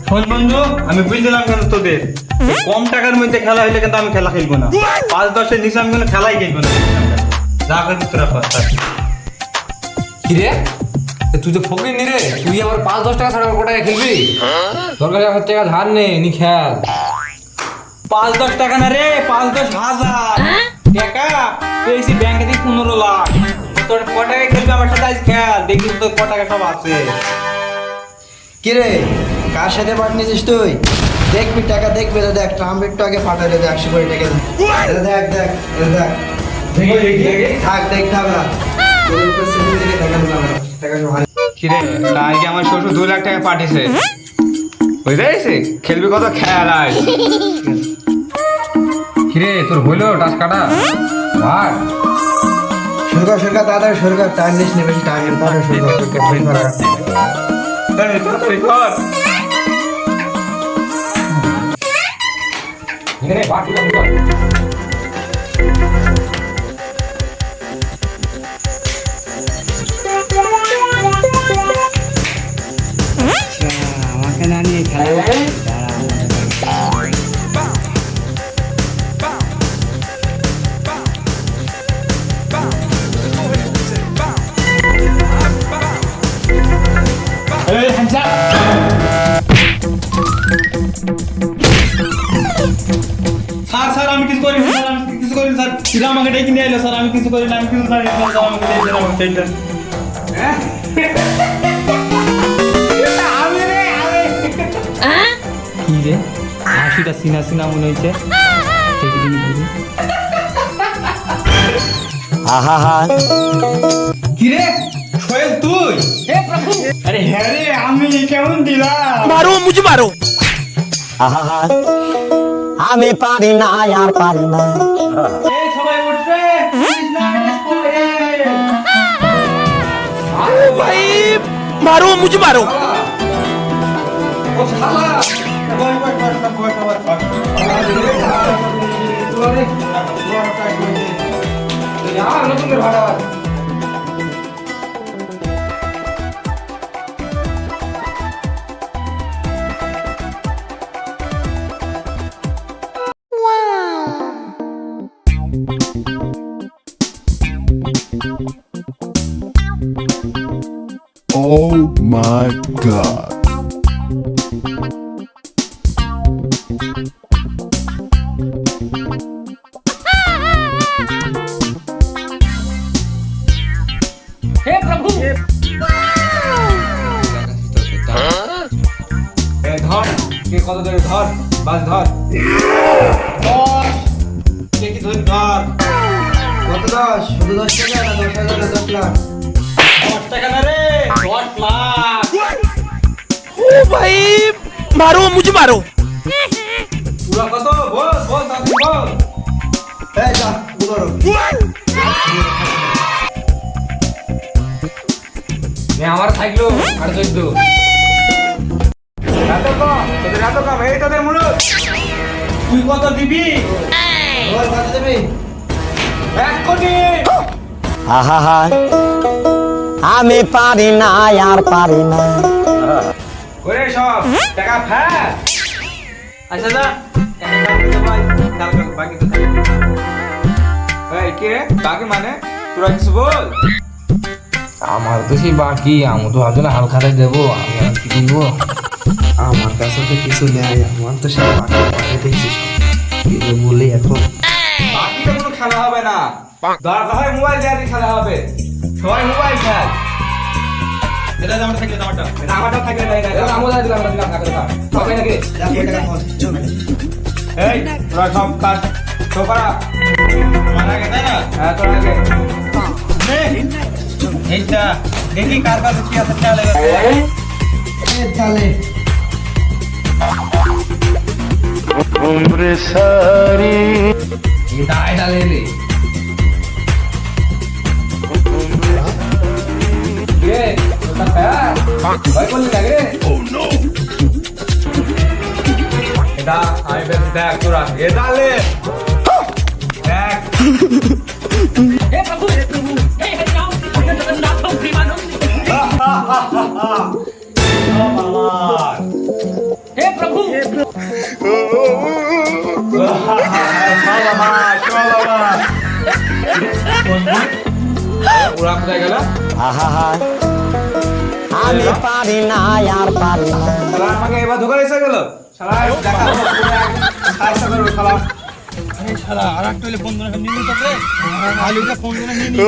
শোন বন্ধু, আমি বুঝ দিলাম কেন তোদের কম টাকার মধ্যে খেলা হইলে কিন্তু আমি খেলা খেলবো না। 5-10-এর নিচে আমি কোনো খেলাই খেলবো না। যা করবি তোরা কর। কিরে তুই তো ফকির নি রে, তুই আমার 5-10 টাকা ছাড়া কত টাকা খেলবি? দরকার 1,000 টাকা ধার নে, নি খেল। 5-10 টাকা না রে, 5-10 হাজার টাকা পেয়েছি ব্যাংকে থেকে 15 লাখ। তোর ক টাকায় খেলবি আমার সাথে আজ খেল, দেখবি তোর ক টাকা সব আছে। কিরে কার সাথে পাঠ নিয়েছিস তুই? দেখবি টাকা দেখবি তো, দেখ ট্রাম্প একটু আগে পাঠালে 100 কোটি টাকা। এটা দেখ দেখ এটা দেখ থাক দেখ থাক না তোর উপর সিভিল দিকে দেখানো যাবে না, টাকা সব হারিয়ে। কিরে তাই কি আমার শ্বশুর 2 লাখ টাকা পাঠিয়েছে, বুঝতে পেরেছিস? খেলবি কত খেল আজ। কিরে তোর হইলো টাস কাটা ভাগ? সরকার তাড়াতাড়ি সরকার টাইম নিস নি, বেশি টাইম তাড়াতাড়ি সরকার ফেল করা। তাড়াতাড়ি কর। নে ভাগ দিলাম কর। আমাকে না নিয়ে খেলা এই হামজা, স্যার আমি কিছু করিনি, স্যার আমি কিছু করিনি, স্যার সিধা আমাকে ডেকে নিয়ে এলো, স্যার আমি কিছু করিনি, আমি কিছু জানি না, স্যার আমাকে ডেকে নিয়ে আমাকে সেইটা। কি রে হাসিটা সিনা সিনা মনে হয়েছে? কি রে সোহেল তুই? আরে হ্যাঁ রে, আমি কেমন দিলাম? मारो मुझे मारो আমি পারি না আর পারি না এই সবাই উঠবে, भाई मारो मुझे मारो নতুন করে ভাড়া Oh my god. ধর কে কত ধরে ধর বাস ধর কে কি ধরে ধর। কত 10 শুধু 10 টাকা না 10,000 না 10 লাখ? 10 টাকা না রে, 10 লাখ। ओ भाई मारो मुझे मारो পুরা কত বল বল তাড়াতাড়ি বল। এই যা উদর আমার থাকলো আর 14 এত কম, তোদের এত কম, এই তোদের মুরুদ। তুই কত দিবি? ওই কত দেবি? 1 কোটি। আহা আমি পারি না আর পারি না করে সব টাকা ফেল। আচ্ছা যা বাকি তো থাকবে। এই কে বাকি মানে তোরা কিছু বল। আমার তো সেই বাকি, আমি তো ভাবছিলাম হালখাতায় দেবো, আমি আর কি কিনবো? আমার কাছে তো কিছু নেই, আমার তো সব পাঠিয়ে দেখছি সব কিন্তু বলি এখন বাকিটা কোনো খেলা হবে না, দরকার হয় মোবাইল দিয়ে খেলা হবে। সবাই মোবাইল খেল। এটা আমারটা থাকলে আমারটা, এটা আমারটা থাকলে না, এটা আমও দিলাম টাকা সবাই নাকি টাকা ফোন চল। এই তোরা সব কাজ তো করা আমার আগে তাই না? হ্যাঁ তোর আগে নে এইটা দেখি কার কাছে কি আছে খেয়াল এ চলে দাঁড়াই ডালে রে ভয় করলি লাগে রে। এটা আমি বেশ দেখ তোরা এ ডালে দেখ हे प्रभु हे प्रभु हे हरि राम कृष्ण जगन्नाथ प्रेमानंद আমার हे प्रभु সব আমার ওরা কোথায় গেল? আহা আমি পারি না আর পারি না শালা আমাকে এবার ধোকা এসে গেল। শালা দেখা হলো, সাহায্য করবো শালা। শালা আর একটা হলে ফোন করে নিয়ে নিতে হবে আলুকে ফোন করে নিয়ে নিই